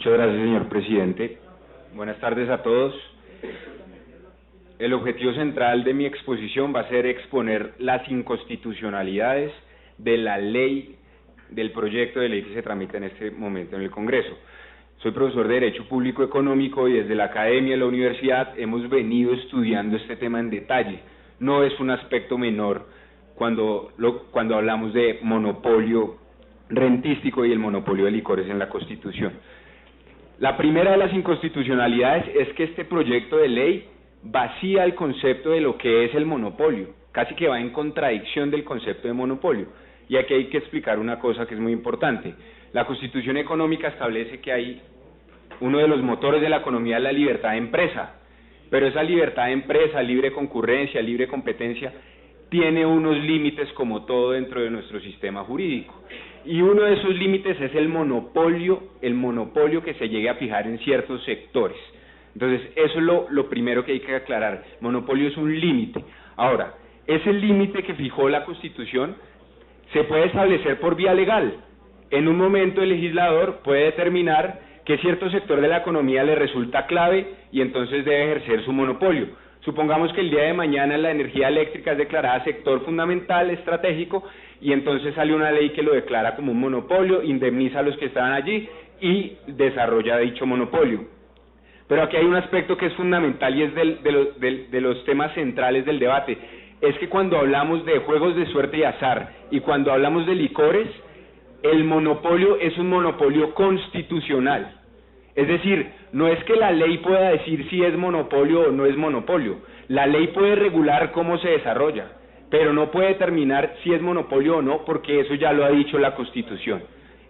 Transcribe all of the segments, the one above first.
Muchas gracias, señor presidente. Buenas tardes a todos. El objetivo central de mi exposición va a ser exponer las inconstitucionalidades de la ley, del proyecto de ley que se tramita en este momento en el Congreso. Soy profesor de Derecho Público Económico y desde la academia de la universidad hemos venido estudiando este tema en detalle. No es un aspecto menor cuando hablamos de monopolio rentístico y el monopolio de licores en la Constitución. La primera de las inconstitucionalidades es que este proyecto de ley vacía el concepto de lo que es el monopolio, casi que va en contradicción del concepto de monopolio. Y aquí hay que explicar una cosa que es muy importante. La Constitución Económica establece que uno de los motores de la economía es la libertad de empresa, pero esa libertad de empresa, libre concurrencia, libre competencia, tiene unos límites como todo dentro de nuestro sistema jurídico. Y uno de esos límites es el monopolio que se llegue a fijar en ciertos sectores. Entonces, eso es lo primero que hay que aclarar. Monopolio es un límite. Ahora, ese límite que fijó la Constitución se puede establecer por vía legal. En un momento el legislador puede determinar que cierto sector de la economía le resulta clave y entonces debe ejercer su monopolio. Supongamos que el día de mañana la energía eléctrica es declarada sector fundamental, estratégico, y entonces sale una ley que lo declara como un monopolio, indemniza a los que estaban allí y desarrolla dicho monopolio. Pero aquí hay un aspecto que es fundamental y es de los temas centrales del debate. Es que cuando hablamos de juegos de suerte y azar y cuando hablamos de licores, el monopolio es un monopolio constitucional. Es decir, no es que la ley pueda decir si es monopolio o no es monopolio. La ley puede regular cómo se desarrolla, pero no puede determinar si es monopolio o no, porque eso ya lo ha dicho la Constitución.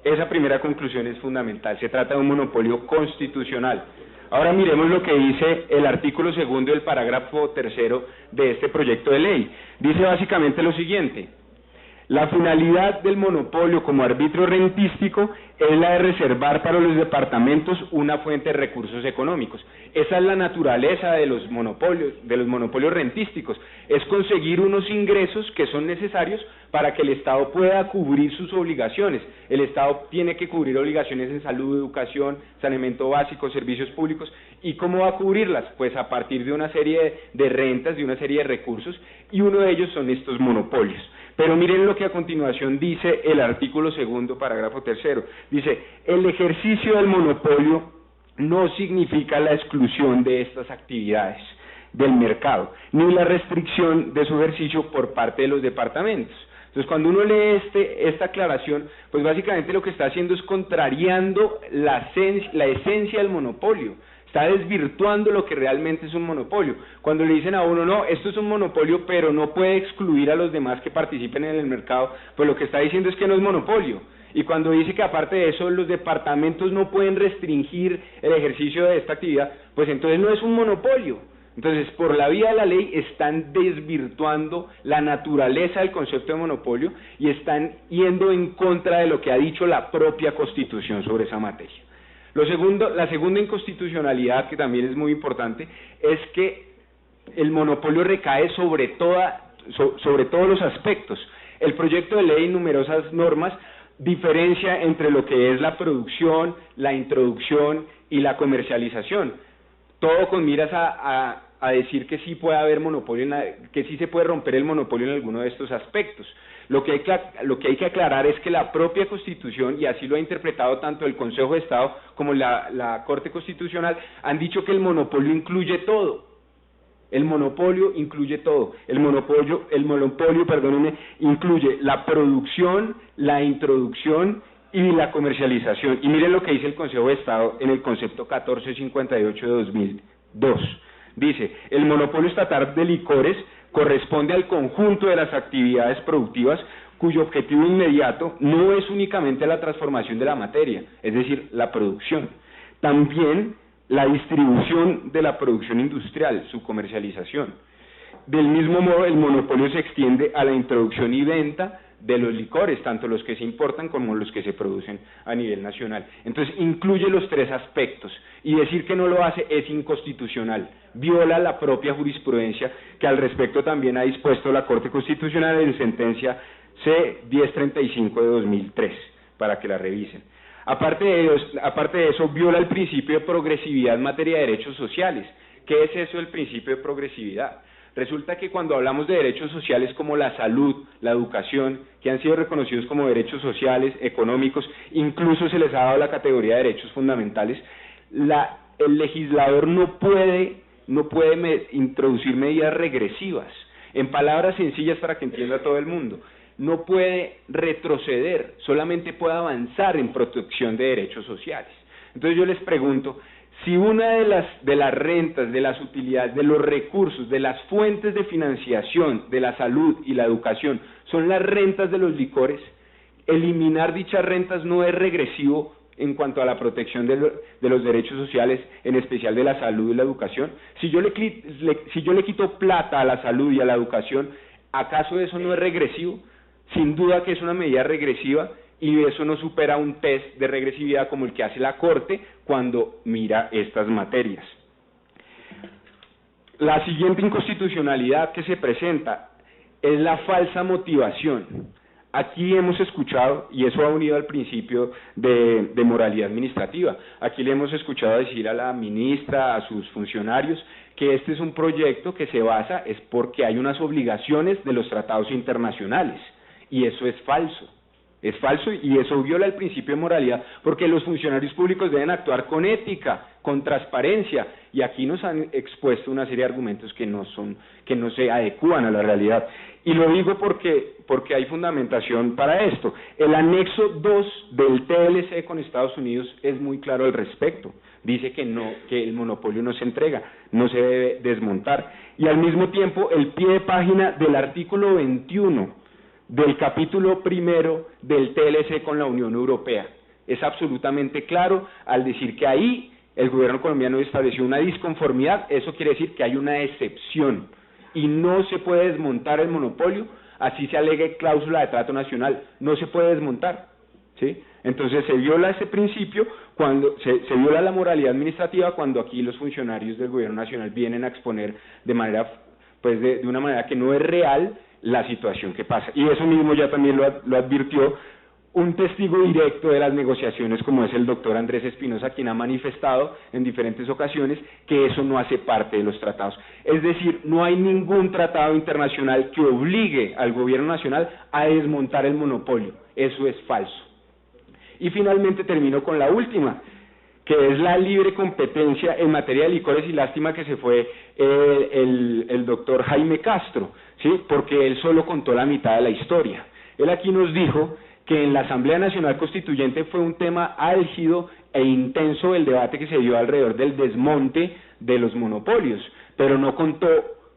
Esa primera conclusión es fundamental. Se trata de un monopolio constitucional. Ahora miremos lo que dice el artículo 2 del parágrafo 3 de este proyecto de ley. Dice básicamente lo siguiente: la finalidad del monopolio como arbitrio rentístico es la de reservar para los departamentos una fuente de recursos económicos. Esa es la naturaleza de los monopolios rentísticos, es conseguir unos ingresos que son necesarios para que el Estado pueda cubrir sus obligaciones. El Estado tiene que cubrir obligaciones en salud, educación, saneamiento básico, servicios públicos. ¿Y cómo va a cubrirlas? Pues a partir de una serie de rentas, de una serie de recursos, y uno de ellos son estos monopolios. Pero miren lo que a continuación dice el artículo 2, parágrafo 3. Dice: el ejercicio del monopolio no significa la exclusión de estas actividades del mercado, ni la restricción de su ejercicio por parte de los departamentos. Entonces, cuando uno lee esta aclaración, pues básicamente lo que está haciendo es contrariando la esencia del monopolio. Está desvirtuando lo que realmente es un monopolio. Cuando le dicen a uno, no, esto es un monopolio, pero no puede excluir a los demás que participen en el mercado, pues lo que está diciendo es que no es monopolio. Y cuando dice que aparte de eso los departamentos no pueden restringir el ejercicio de esta actividad, pues entonces no es un monopolio. Entonces, por la vía de la ley están desvirtuando la naturaleza del concepto de monopolio y están yendo en contra de lo que ha dicho la propia Constitución sobre esa materia. La segunda inconstitucionalidad, que también es muy importante, es que el monopolio recae sobre todos los aspectos. El proyecto de ley en numerosas normas diferencia entre lo que es la producción, la introducción y la comercialización. Todo con miras a decir que sí puede haber monopolio, que sí se puede romper el monopolio en alguno de estos aspectos. Lo que hay que aclarar es que la propia Constitución, y así lo ha interpretado tanto el Consejo de Estado como la Corte Constitucional, han dicho que el monopolio incluye todo. El monopolio incluye todo. El monopolio, incluye la producción, la introducción y la comercialización. Y miren lo que dice el Consejo de Estado en el concepto 1458 de 2002. Dice: el monopolio estatal de licores corresponde al conjunto de las actividades productivas cuyo objetivo inmediato no es únicamente la transformación de la materia, es decir, la producción, también la distribución de la producción industrial, su comercialización. Del mismo modo, el monopolio se extiende a la introducción y venta de los licores, tanto los que se importan como los que se producen a nivel nacional. Entonces, incluye los tres aspectos, y decir que no lo hace es inconstitucional, viola la propia jurisprudencia que al respecto también ha dispuesto la Corte Constitucional en sentencia C-1035 de 2003, para que la revisen. Aparte de eso, viola el principio de progresividad en materia de derechos sociales. ¿Qué es eso del principio de progresividad? Resulta que cuando hablamos de derechos sociales como la salud, la educación, que han sido reconocidos como derechos sociales, económicos, incluso se les ha dado la categoría de derechos fundamentales, el legislador no puede introducir medidas regresivas. En palabras sencillas para que entienda todo el mundo, no puede retroceder, solamente puede avanzar en protección de derechos sociales. Entonces yo les pregunto, si una de las rentas, de las utilidades, de los recursos, de las fuentes de financiación de la salud y la educación son las rentas de los licores, eliminar dichas rentas no es regresivo en cuanto a la protección de los derechos sociales, en especial de la salud y la educación. Si yo le quito plata a la salud y a la educación, ¿acaso eso no es regresivo? Sin duda que es una medida regresiva, y eso no supera un test de regresividad como el que hace la Corte cuando mira estas materias. La siguiente inconstitucionalidad que se presenta es la falsa motivación. Aquí hemos escuchado, y eso ha unido al principio de moralidad administrativa, aquí le hemos escuchado decir a la ministra, a sus funcionarios, que este es un proyecto que se basa es porque hay unas obligaciones de los tratados internacionales, y eso es falso. Es falso y eso viola el principio de moralidad, porque los funcionarios públicos deben actuar con ética, con transparencia, y aquí nos han expuesto una serie de argumentos que no se adecúan a la realidad. Y lo digo porque hay fundamentación para esto. El anexo 2 del TLC con Estados Unidos es muy claro al respecto. Dice que el monopolio no se entrega, no se debe desmontar. Y al mismo tiempo, el pie de página del artículo 21 del capítulo primero del TLC con la Unión Europea es absolutamente claro al decir que ahí el gobierno colombiano estableció una disconformidad. Eso quiere decir que hay una excepción y no se puede desmontar el monopolio, así se alegue cláusula de trato nacional, no se puede desmontar, ¿sí? Entonces se viola ese principio, cuando se viola la moralidad administrativa cuando aquí los funcionarios del gobierno nacional vienen a exponer de manera, pues de una manera que no es real la situación que pasa. Y eso mismo ya también lo advirtió un testigo directo de las negociaciones, como es el doctor Andrés Espinosa, quien ha manifestado en diferentes ocasiones que eso no hace parte de los tratados. Es decir, no hay ningún tratado internacional que obligue al gobierno nacional a desmontar el monopolio. Eso es falso. Y finalmente termino con la última, que es la libre competencia en materia de licores, y lástima que se fue el doctor Jaime Castro, ¿sí? Porque él solo contó la mitad de la historia. Él aquí nos dijo que en la Asamblea Nacional Constituyente fue un tema álgido e intenso el debate que se dio alrededor del desmonte de los monopolios, pero no contó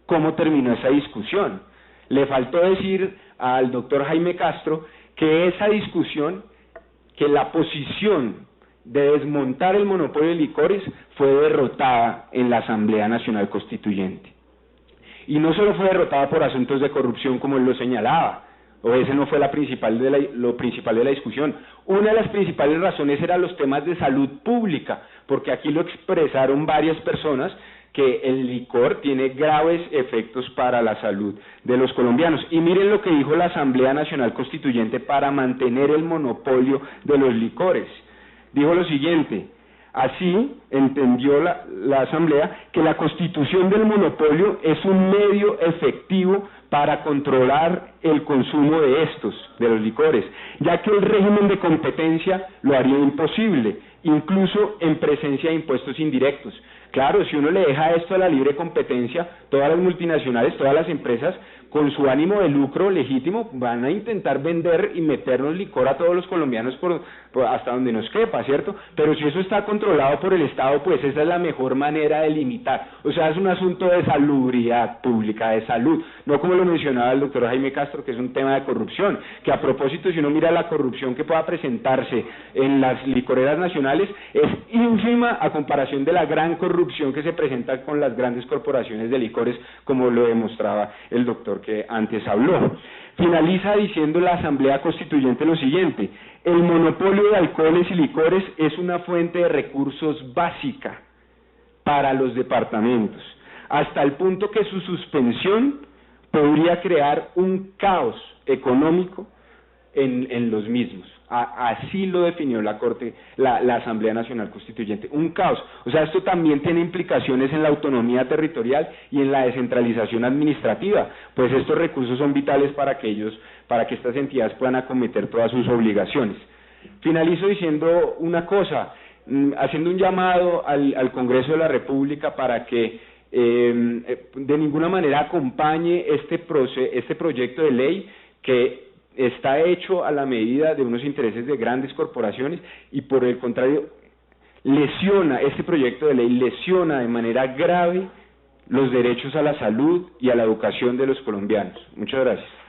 cómo terminó esa discusión. Le faltó decir al doctor Jaime Castro que esa discusión, que la posición de desmontar el monopolio de licores fue derrotada en la Asamblea Nacional Constituyente. Y no solo fue derrotada por asuntos de corrupción como él lo señalaba, o ese no fue lo principal de la discusión. Una de las principales razones eran los temas de salud pública, porque aquí lo expresaron varias personas, que el licor tiene graves efectos para la salud de los colombianos. Y miren lo que dijo la Asamblea Nacional Constituyente para mantener el monopolio de los licores. Dijo lo siguiente: así entendió la Asamblea que la constitución del monopolio es un medio efectivo para controlar el consumo de los licores, ya que el régimen de competencia lo haría imposible, incluso en presencia de impuestos indirectos. Claro, si uno le deja esto a la libre competencia, todas las multinacionales, todas las empresas, con su ánimo de lucro legítimo, van a intentar vender y meternos licor a todos los colombianos por hasta donde nos quepa, ¿cierto? Pero si eso está controlado por el Estado, pues esa es la mejor manera de limitar. O sea, es un asunto de salubridad pública, de salud, no como lo mencionaba el doctor Jaime Castro, que es un tema de corrupción, que a propósito, si uno mira la corrupción que pueda presentarse en las licoreras nacionales, es ínfima a comparación de la gran corrupción que se presenta con las grandes corporaciones de licores, como lo demostraba el doctor que antes habló. Finaliza diciendo la Asamblea Constituyente lo siguiente: el monopolio de alcoholes y licores es una fuente de recursos básica para los departamentos, hasta el punto que su suspensión podría crear un caos económico en los mismos. Así lo definió la Asamblea Nacional Constituyente. Un caos. O sea, esto también tiene implicaciones en la autonomía territorial y en la descentralización administrativa, pues estos recursos son vitales para que estas entidades puedan acometer todas sus obligaciones. Finalizo diciendo una cosa, haciendo un llamado al Congreso de la República para que de ninguna manera acompañe este proyecto de ley que está hecho a la medida de unos intereses de grandes corporaciones y por el contrario este proyecto de ley lesiona de manera grave los derechos a la salud y a la educación de los colombianos. Muchas gracias.